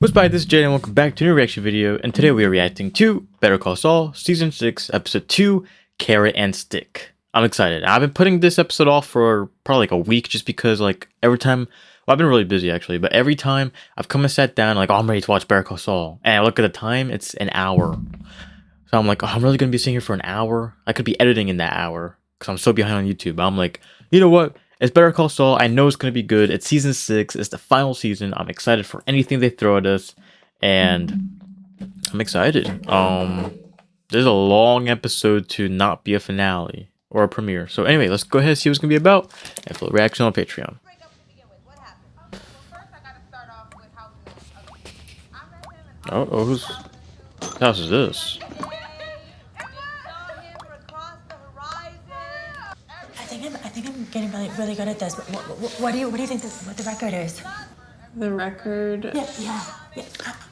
What's by this is Jay and welcome back to a new reaction video, and today we are reacting to Better Call Saul Season 6 Episode 2 Carrot and Stick. I'm excited. I've been putting this episode off for probably like a week just because like every time, well, I've been really busy actually, but every time I've come and sat down like, oh, I'm ready to watch Better Call Saul, and I look at the time, it's an hour. So I'm like, oh, I'm really going to be sitting here for an hour? I could be editing in that hour because I'm so behind on YouTube. I'm like, you know what? It's Better Call Saul. I know it's going to be good. It's season 6. It's the final season. I'm excited for anything they throw at us. And I'm excited. There's a long episode to not be a finale or a premiere. So anyway, let's go ahead and see what it's going to be about. And for the reaction on Patreon. Oh, whose house is this? I think I'm getting really good at this. What do you think what the record is? The record? Yeah.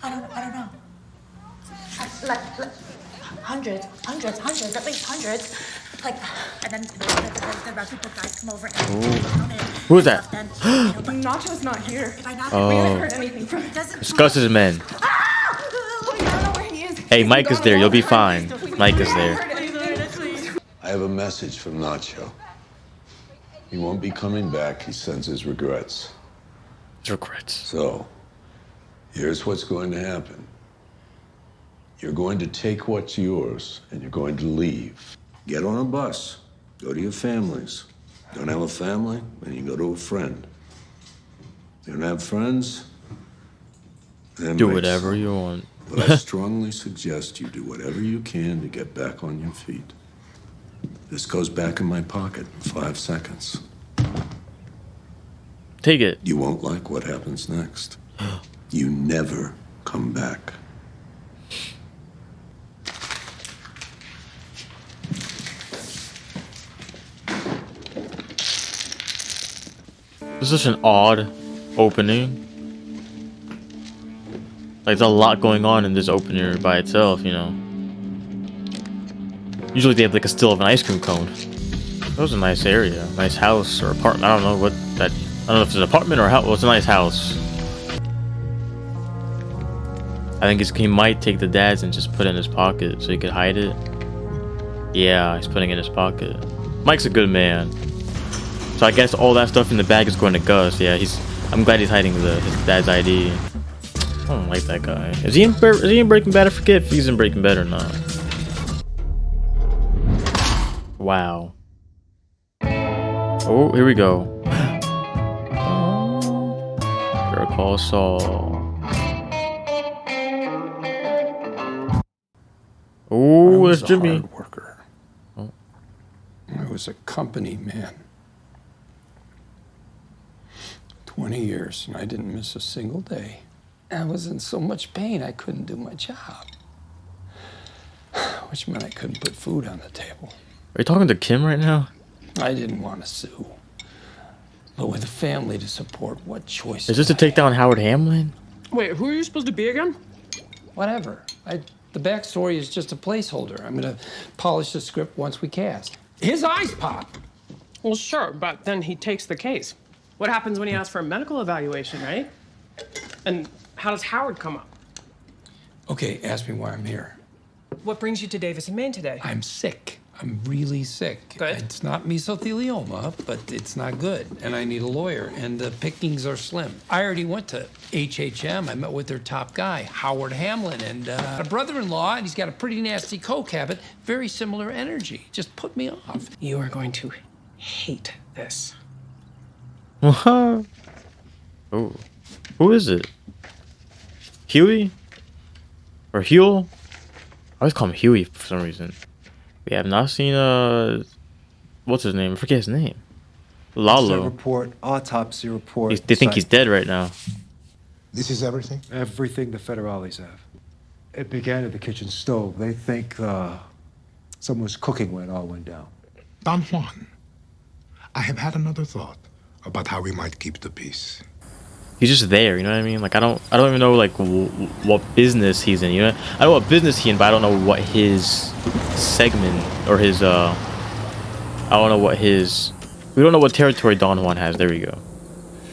I don't know. Like hundreds, at least hundreds. Like, and then the rugby book guys come over and count it. Who is that? Nacho's not here. If I not Oh. We haven't heard anything from him. It's Gus's men. We don't know where he is. Hey, Mike is there. You'll be fine. Mike is there. I have a message from Nacho. He won't be coming back. He sends his regrets. Regrets. So, here's what's going to happen. You're going to take what's yours, and you're going to leave. Get on a bus. Go to your families. Don't have a family? Then you go to a friend. You don't have friends? Then Do make whatever some. you want. But I strongly suggest you do whatever you can to get back on your feet. This goes back in my pocket in 5 seconds. Take it. You won't like what happens next. You never come back. This is such an odd opening. Like, there's a lot going on in this opener by itself, you know. Usually they have like a still of an ice cream cone. That was a nice area, nice house or apartment. I don't know what that. I don't know if it's an apartment or a house. Well, it's a nice house. I think he might take the dad's and just put it in his pocket so he could hide it. Yeah, he's putting it in his pocket. Mike's a good man. So I guess all that stuff in the bag is going to Gus. Yeah, I'm glad he's hiding his dad's ID. I don't like that guy. Is he in Breaking Bad? I forget if he's in Breaking Bad or not. Wow. Oh, here we go. Better Call Saul. Oh, it's Jimmy. I was a hard worker. Oh. I was a company man. 20 years, and I didn't miss a single day. I was in so much pain I couldn't do my job, which meant I couldn't put food on the table. Are you talking to Kim right now? I didn't want to sue, but with a family to support, what choice? Is this to take down Howard Hamlin? Wait, who are you supposed to be again? Whatever. The backstory is just a placeholder. I'm gonna polish the script once we cast. His eyes pop. Well, sure, but then he takes the case. What happens when he asks for a medical evaluation, right? And how does Howard come up? Okay, ask me why I'm here. What brings you to Davis and Maine today? I'm sick. I'm really sick. Good. It's not mesothelioma, but it's not good. And I need a lawyer, and the pickings are slim. I already went to HHM. I met with their top guy, Howard Hamlin, and a brother-in-law, and he's got a pretty nasty coke habit. Very similar energy. Just put me off. You are going to hate this. What? Oh, who is it? Huey? Or Huel? I always call him Huey for some reason. We have not seen what's his name? I forget his name. Lalo. Report, autopsy report. They think he's dead right now. This is everything? Everything the federales have. It began at the kitchen stove. They think someone was cooking when it all went down. Don Juan, I have had another thought about how we might keep the peace. He's just there, you know what I mean? Like I don't even know like what business he's in. You know, I know what business he's in, but I don't know what his segment or his I don't know what his. We don't know what territory Don Juan has. There we go.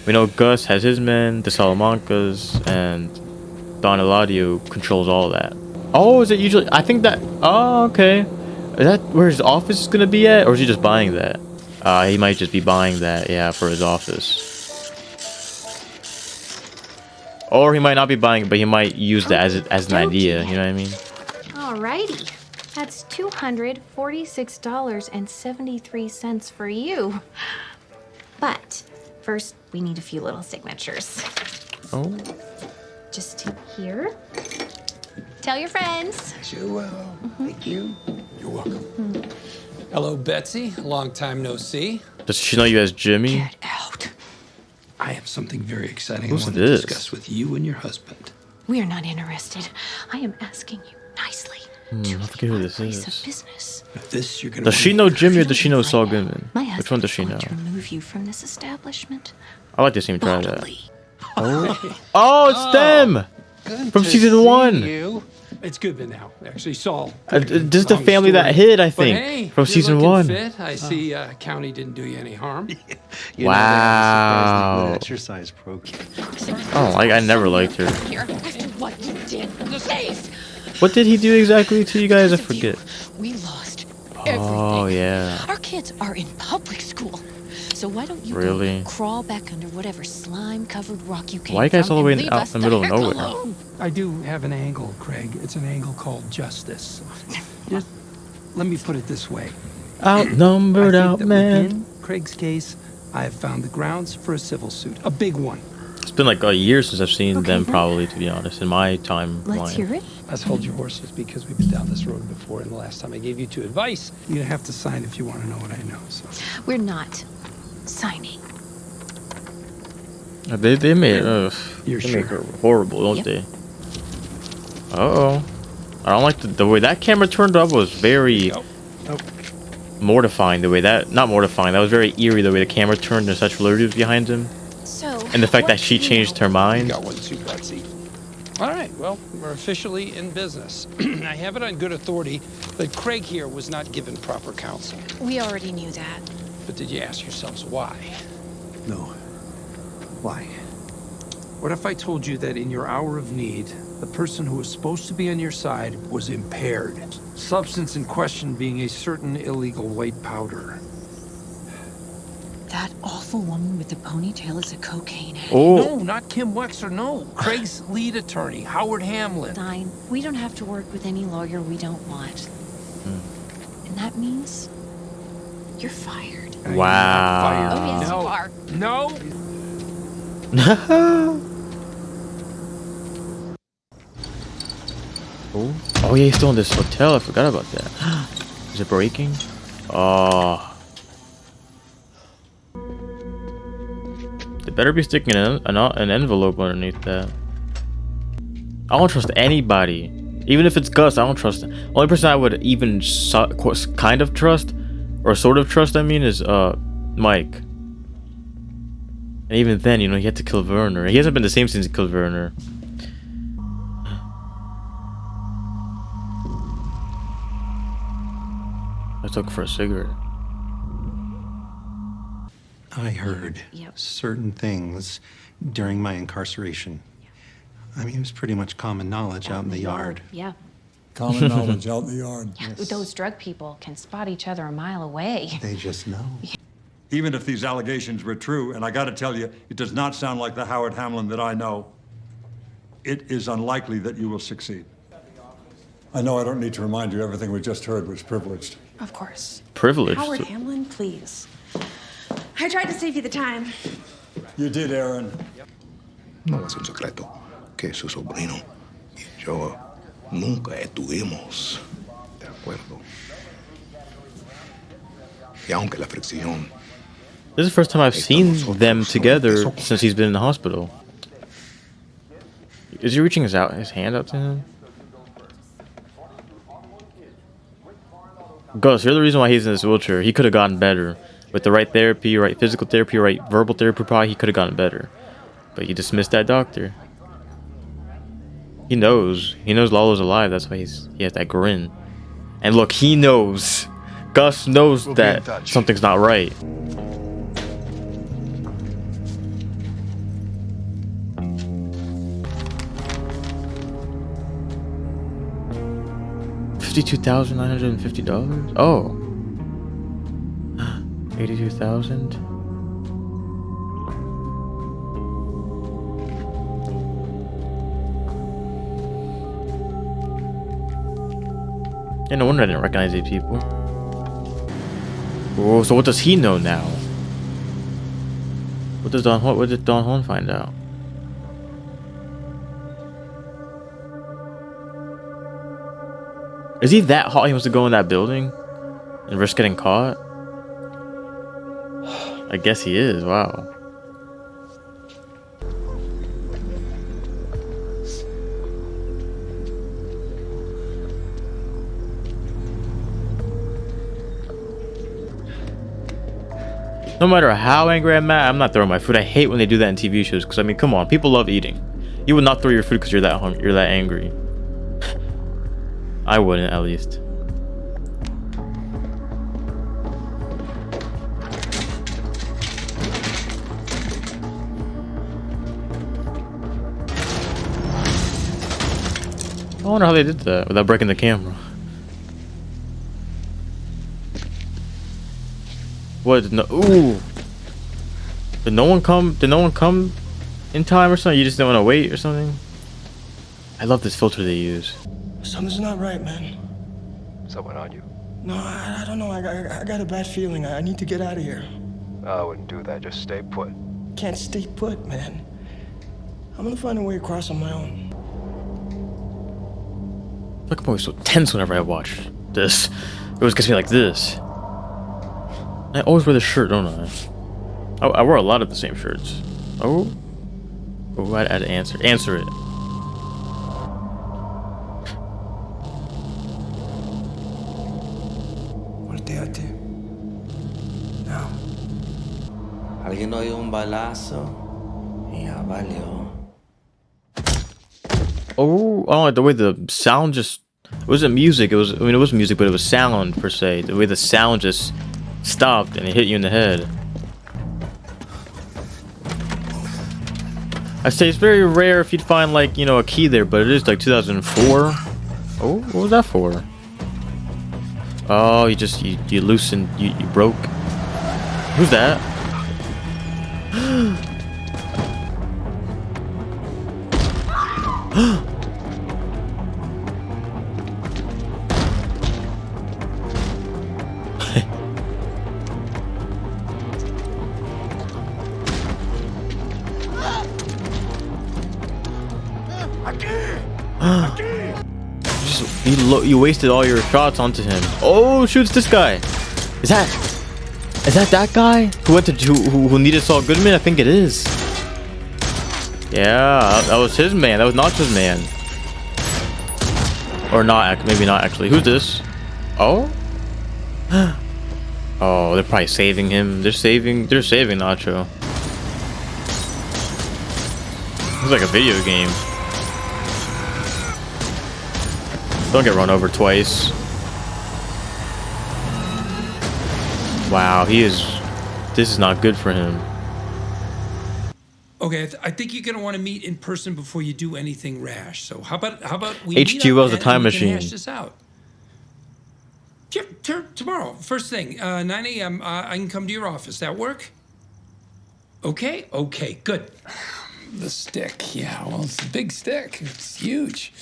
We know Gus has his men, the Salamancas, and Don Eladio controls all that. Oh, is it usually? I think that. Oh, okay. Is that where his office is gonna be at, or is he just buying that? He might just be buying that, yeah, for his office. Or he might not be buying it, but he might use that as an idea. You know what I mean? Alrighty. That's $246.73 for you. But first, we need a few little signatures. Oh. Just here. Tell your friends. Sure will. Thank you. You're welcome. Hello, Betsy. Long time no see. Does she know you as Jimmy? Get out. I have something very exciting Who's I want this? to discuss with you and your husband. We are not interested. I am asking you nicely to I forget who this place is. of business. If this, you're gonna. Does she know Jimmy or does she know Saul Goodman? My Which one does she know? husband is going to remove you from this establishment. I like to see him try that. Bodily. Oh, it's them from season 1. It's Goodman now, actually. Saul. This is the Long family that story. hid, I But think, hey, from you're season looking 1. Fit. I see County didn't do you any harm. Wow. Exercise program. Oh, I never liked her. Here, what you did. Please. What did he do exactly to you guys? I forget. We lost everything. Oh, yeah. Our kids are in public school. So why don't you Really? go crawl back under whatever slime-covered rock you came Why you guys from all the way and leave out us in the middle of heck nowhere? alone? I do have an angle, Craig. It's an angle called justice. Just let me put it this way. Outnumbered, I think that outman. within Craig's case, I have found the grounds for a civil suit, a big one. It's been like a year since I've seen Okay, them, then. probably, to be honest, in my timeline. Let's hear it. Let's hold your horses because we've been down this road before, and the last time I gave you 2 advice, you have to sign if you want to know what I know. So We're not signing. They made You're they make sure? her horrible, don't Yep. they? Uh-oh. I don't like the way that camera turned up was very mortifying. The way that, not mortifying, that was very eerie, the way the camera turned and such relatives behind him. So, And the fact what that she do you changed know? her you mind. got one too, Betsy. All right, well, we're officially in business. I have it on good authority that Craig here was not given proper counsel. We already knew that. But did you ask yourselves why? No. Why? What if I told you that in your hour of need, the person who was supposed to be on your side was impaired? Substance in question being a certain illegal white powder. That awful woman with the ponytail is a cocaine addict. Oh, No, not Kim Wexler, no. Craig's lead attorney, Howard Hamlin. Fine. We don't have to work with any lawyer we don't want. And that means you're fired. I am not Wow. fired. Oh, yes, no. you are. No. Oh yeah, he's still in this hotel. I forgot about that. Is it breaking? Oh. They better be sticking an envelope underneath that. I don't trust anybody. Even if it's Gus, I don't trust. Only person I would even kind of trust, or sort of trust, I mean, is Mike. And even then, you know, he had to kill Werner. He hasn't been the same since he killed Werner. Let's look for a cigarette. I heard certain things during my incarceration. I mean, it was pretty much common knowledge out in the yard. Yeah. Common knowledge out in the yard. Those drug people can spot each other a mile away. They just know. Even if these allegations were true, and I gotta tell you, it does not sound like the Howard Hamlin that I know, it is unlikely that you will succeed. I know I don't need to remind you everything we just heard was privileged. Of course. Privileged. Howard Hamlin, please. I tried to save you the time. You did, Aaron. No es un secreto que su sobrino y yo nunca estuvimos de acuerdo. Y aunque la fricción. This is the first time I've seen them together since he's been in the hospital. Is he reaching his hand out to him? Gus, you're the reason why he's in this wheelchair. He could have gotten better. With the right therapy, right physical therapy, right verbal therapy, probably he could have gotten better. But you dismissed that doctor. He knows. He knows Lalo's alive. That's why he has that grin. And look, he knows. Gus knows that something's not right. $52,950. Oh. 82,000. Yeah, no wonder I didn't recognize these people. Oh, so what does he know now? What did Don Juan find out? Is he that hot he wants to go in that building and risk getting caught? I guess he is. Wow. No matter how angry I'm at, I'm not throwing my food. I hate when they do that in TV shows because I mean, come on, people love eating. You would not throw your food because you're that hungry, you're that angry. I wouldn't, at least. I wonder how they did that without breaking the camera. What? No, ooh. Did no one come? Did no one come in time or something? You just didn't want to wait or something? I love this filter they use. Something's not right, man. Someone on you? No, I don't know. I got a bad feeling. I need to get out of here. I wouldn't do that. Just stay put. Can't stay put, man. I'm gonna find a way across on my own. Look, I'm always so tense whenever I watch this. It always gets me like this. I always wear this shirt, don't I? I wear a lot of the same shirts. Oh? Oh, I had to answer. Answer it. Volteate. Now. Alguien oyó un balazo y ya valió. Oh, I don't like the way the sound just... It wasn't music. It was... I mean, it was music, but it was sound, per se. The way the sound just stopped and it hit you in the head. I say it's very rare if you'd find, like, you know, a key there, but it is like 2004. Oh, what was that for? Oh, you loosened, you broke. Who's that? You wasted all your shots onto him. Oh, shoots this guy. Is that guy who went to who needed Saul Goodman? I think it is. Yeah, that was his man. That was not his man. Or not, maybe not actually. Who's this? Oh? Oh, they're probably saving him. They're saving Nacho. It's like a video game. Don't get run over twice. Wow, this is not good for him. Okay, I think you're gonna want to meet in person before you do anything rash. So how about we HG was a time machine. Hash this out. Tomorrow, first thing, 9 a.m. I can come to your office. That work? Okay, good. The stick, yeah. Well, it's a big stick. It's huge.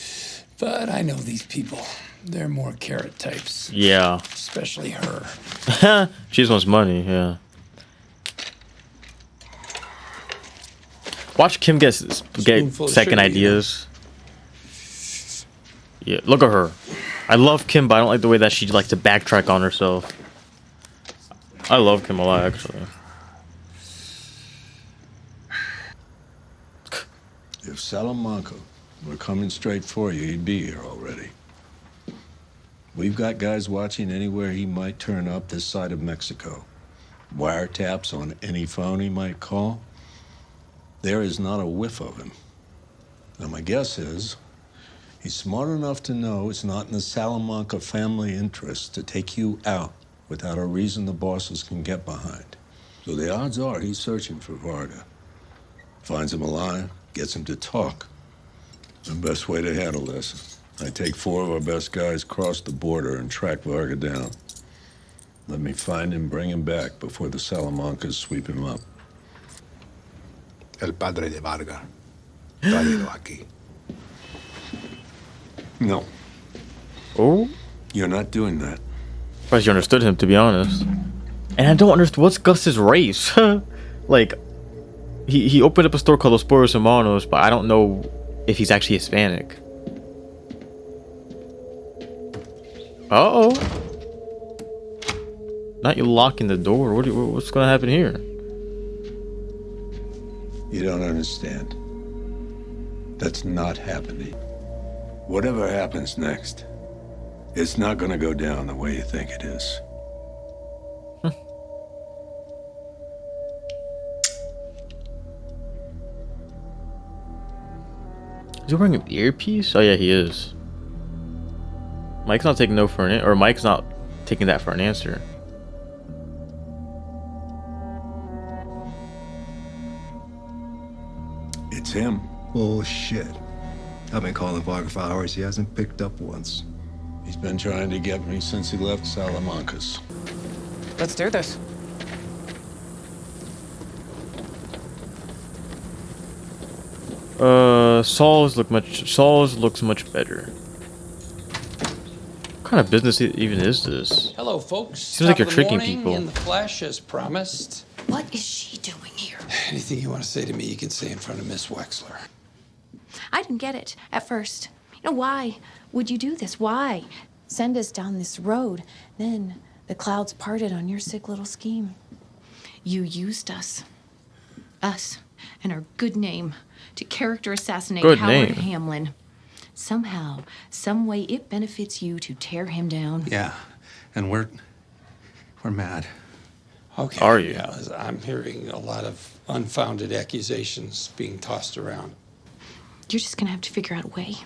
But I know these people. They're more carrot types. Yeah. Especially her. She just wants money, yeah. Watch Kim get second ideas. Yeah, look at her. I love Kim, but I don't like the way that she likes to backtrack on herself. I love Kim a lot, actually. If Salamanca were coming straight for you, he'd be here already. We've got guys watching anywhere he might turn up this side of Mexico. Wiretaps on any phone he might call. There is not a whiff of him. Now, my guess is he's smart enough to know it's not in the Salamanca family interest to take you out without a reason the bosses can get behind. So the odds are he's searching for Varga. Finds him alive, gets him to talk. The best way to handle this. I take 4 of our best guys across the border and track Varga down. Let me find him, bring him back before the Salamancas sweep him up. El padre de Varga. Tráelo aquí. No. Oh? You're not doing that. Surprised you understood him, to be honest. And I don't understand, what's Gus's race? Like, he opened up a store called Los Porros Hermanos, but I don't know if he's actually Hispanic. Uh-oh. Not you locking the door. What's gonna happen here? You don't understand. That's not happening. Whatever happens next, it's not gonna go down the way you think it is. Is he wearing an earpiece? Oh yeah, he is. Mike's not taking no for an or Mike's not taking that for an answer. It's him. Bullshit. I've been calling Varga for hours. He hasn't picked up once. He's been trying to get me since he left Salamancas. Let's do this. Saul's looks much better. What kind of business even is this? Hello, folks. Seems like Top you're of the tricking morning people. In the flesh, as promised. What is she doing here? Anything you want to say to me, you can say in front of Miss Wexler. I didn't get it at first. You know, why would you do this? Why send us down this road? Then the clouds parted on your sick little scheme. You used us and our good name to character assassinate Good Howard name. Hamlin. Somehow, some way, it benefits you to tear him down. Yeah, and we're mad. Okay. Are you? Yeah, I'm hearing a lot of unfounded accusations being tossed around. You're just gonna have to figure out a way.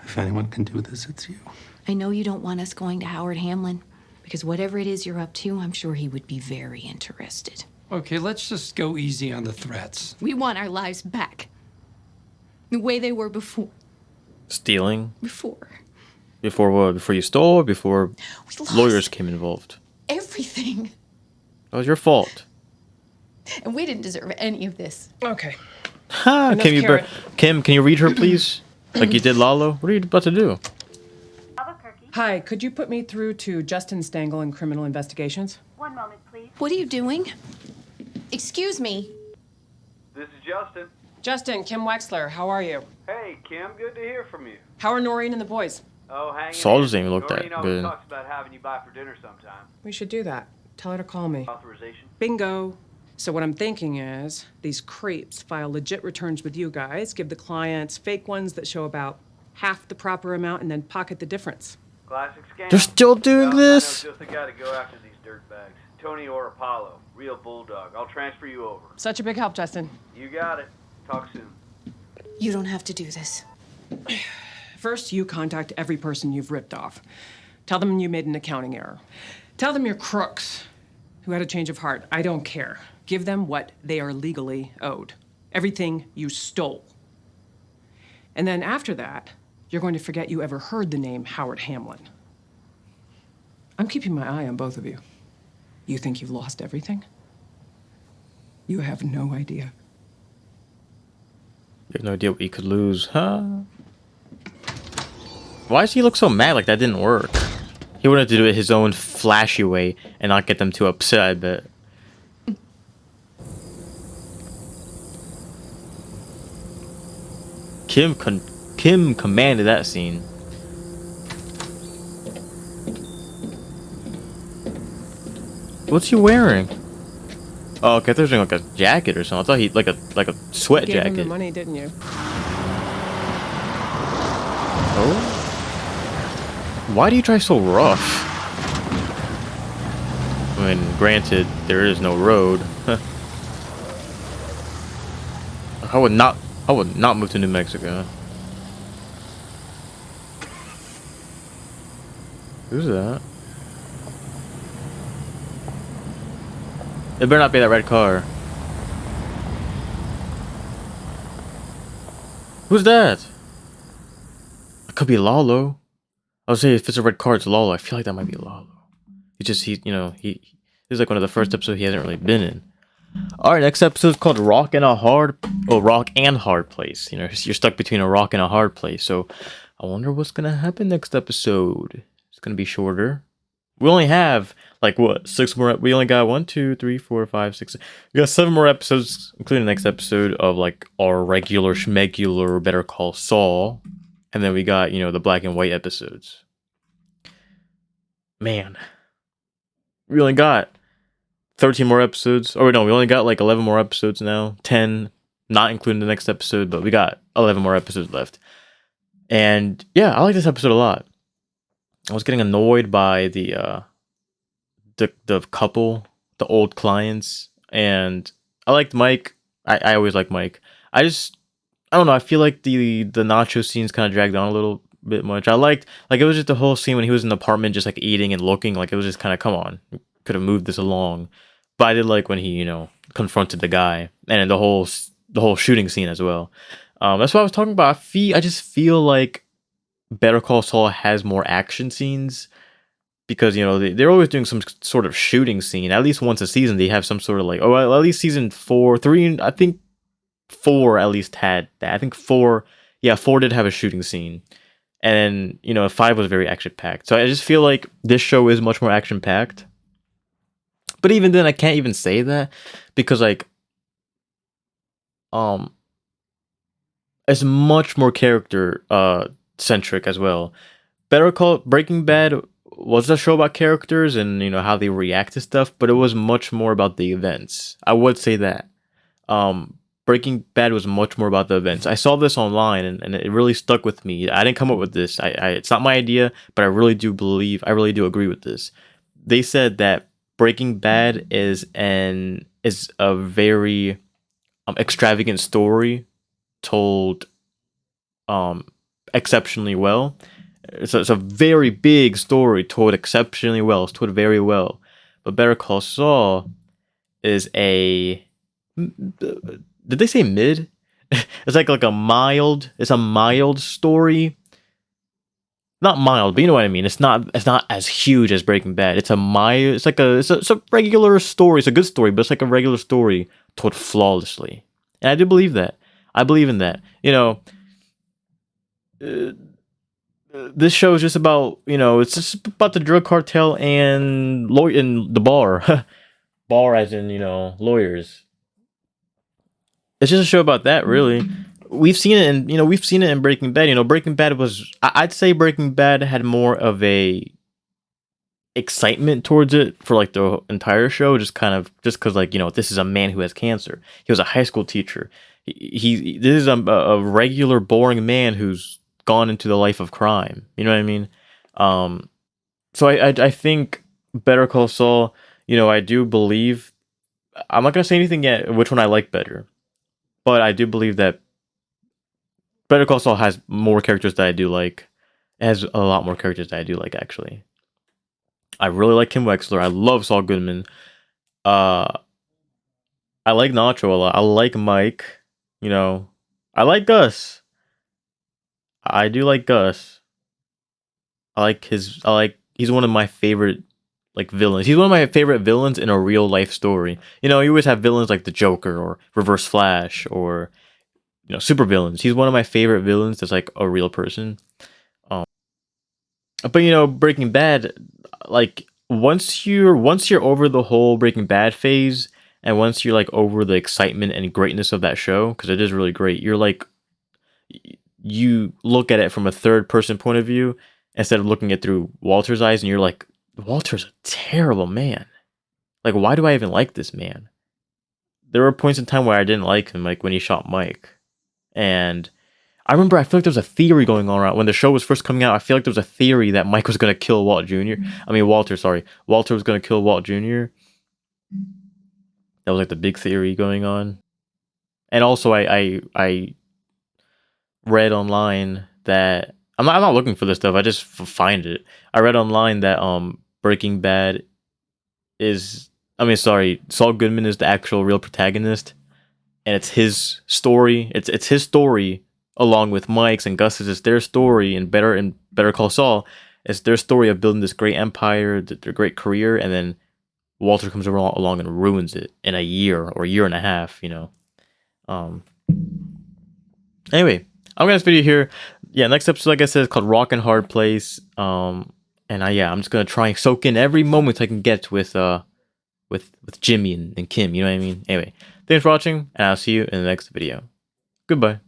If anyone can do this, it's you. I know you don't want us going to Howard Hamlin, because whatever it is you're up to, I'm sure he would be very interested. Okay, let's just go easy on the threats. We want our lives back. The way they were before. Stealing? Before. Before what? Before you stole or before We lost lawyers came involved? everything. That was your fault. And we didn't deserve any of this. Okay. Ha! Enough, Kim, Karen. Kim, can you read her, please? Like you did Lalo? What are you about to do? Hi, could you put me through to Justin Stengel in criminal investigations? One moment, please. What are you doing? Excuse me. This is Justin. Justin, Kim Wexler, how are you? Hey, Kim, good to hear from you. How are Noreen and the boys? Oh, hang Saul in. doesn't even look that Noreen always good. talks about having you by for dinner sometime. We should do that. Tell her to call me. Authorization? Bingo. So what I'm thinking is, these creeps file legit returns with you guys, give the clients fake ones that show about half the proper amount, and then pocket the difference. Classic scam. They're still doing Well, this? I know just the guy to go after these dirtbags. Tony or Apollo. Real bulldog. I'll transfer you over. Such a big help, Justin. You got it. Talk soon. You don't have to do this. First, you contact every person you've ripped off. Tell them you made an accounting error. Tell them you're crooks who had a change of heart. I don't care. Give them what they are legally owed. Everything you stole. And then after that, you're going to forget you ever heard the name Howard Hamlin. I'm keeping my eye on both of you. You think you've lost everything? You have no idea. You have no idea what you could lose, huh? Why does he look so mad like that didn't work? He wanted to do it his own flashy way and not get them too upset, I bet. Kim commanded that scene. What's he wearing? Oh, okay, I thought he was wearing like a jacket or something. I thought he like a sweat You gave him the jacket. money, didn't you? Oh. Why do you try so rough? I mean, granted, there is no road. I would not move to New Mexico. Who's that? It better not be that red car. Who's that? It could be Lalo. I would say if it's a red card, it's Lalo. I feel like that might be Lalo. This is like one of the first episodes he hasn't really been in. All right, next episode is called Rock and Hard Place. You know, you're stuck between a rock and a hard place. So I wonder what's gonna happen next episode. It's gonna be shorter. We only have like what 6 more. We only got 1, 2, 3, 4, 5, 6. We got 7 more episodes, including the next episode of like our regular schmegular Better Call Saul, and then we got the black and white episodes. Man, we only got 13 more episodes. Or no, we only got like 11 more episodes now. 10, not including the next episode, but we got 11 more episodes left. And yeah, I like this episode a lot. I was getting annoyed by the couple, the old clients, and I liked Mike. I always like Mike. I don't know, I feel like the nacho scenes kind of dragged on a little bit much. I liked, like, it was just the whole scene when he was in the apartment just like eating and looking, like it was just kind of, come on, could have moved this along. But I did like when he confronted the guy, and the whole shooting scene as well. That's what I was talking about. I just feel like Better Call Saul has more action scenes because they're always doing some sort of shooting scene. At least once a season they have some sort of like, at least season 4, 3, I think 4 at least had that. I think 4 did have a shooting scene. And then 5 was very action packed. So I just feel like this show is much more action packed. But even then I can't even say that because like it's much more character centric as well. Breaking Bad was a show about characters and how they react to stuff, but it was much more about the events. I would say that. Breaking Bad was much more about the events. I saw this online and it really stuck with me. I didn't come up with this. It's not my idea, but I really do agree with this. They said that Breaking Bad is a very extravagant story told exceptionally well. It's a very big story told exceptionally well. It's told very well. But Better Call Saul is a... Did they say mid? It's like a mild... It's a mild story. Not mild, but you know what I mean. It's not as huge as Breaking Bad. It's a regular story. It's a good story, but it's like a regular story told flawlessly. And I do believe that. I believe in that. This show is just about, it's just about the drug cartel and the bar. Bar as in, lawyers. It's just a show about that, really. We've seen it in Breaking Bad. Breaking Bad I'd say Breaking Bad had more of a excitement towards it for like the entire show, just because like, this is a man who has cancer. He was a high school teacher. This is a regular boring man who's gone into the life of crime. You know what I mean? So I think Better Call Saul, I do believe, I'm not gonna say anything yet which one I like better, but I do believe that Better Call Saul has more characters that I do like. It has a lot more characters that I do like, actually. I really like Kim Wexler. I love Saul Goodman. I like Nacho a lot. I like Mike. I like Gus. I do like Gus. He's one of my favorite like villains. He's one of my favorite villains in a real life story. You always have villains like the Joker or Reverse Flash or super villains. He's one of my favorite villains that's like a real person. But Breaking Bad, like once you're over the whole Breaking Bad phase, and once you're like over the excitement and greatness of that show, because it is really great, you're like, you look at it from a third person point of view instead of looking at it through Walter's eyes, and you're like, Walter's a terrible man. Like, why do I even like this man? There were points in time where I didn't like him, like when he shot Mike. And I remember, I feel like there was a theory going on around when the show was first coming out. I feel like there was a theory that Mike was going to kill Walter, sorry. Walter was going to kill Walt Jr. That was like the big theory going on. And also I read online that I'm not looking for this stuff. I just find it. I read online that Breaking Bad Saul Goodman is the actual real protagonist, and it's his story. It's his story along with Mike's and Gus's, is their story in Better Call Saul. It's their story of building this great empire, their great career, and then Walter comes along and ruins it in a year or year and a half, you know. Anyway, I'm gonna end this video here. Yeah, next episode, like I said, is called Rock and Hard Place. And I'm just gonna try and soak in every moment I can get with Jimmy and Kim. You know what I mean? Anyway, thanks for watching, and I'll see you in the next video. Goodbye.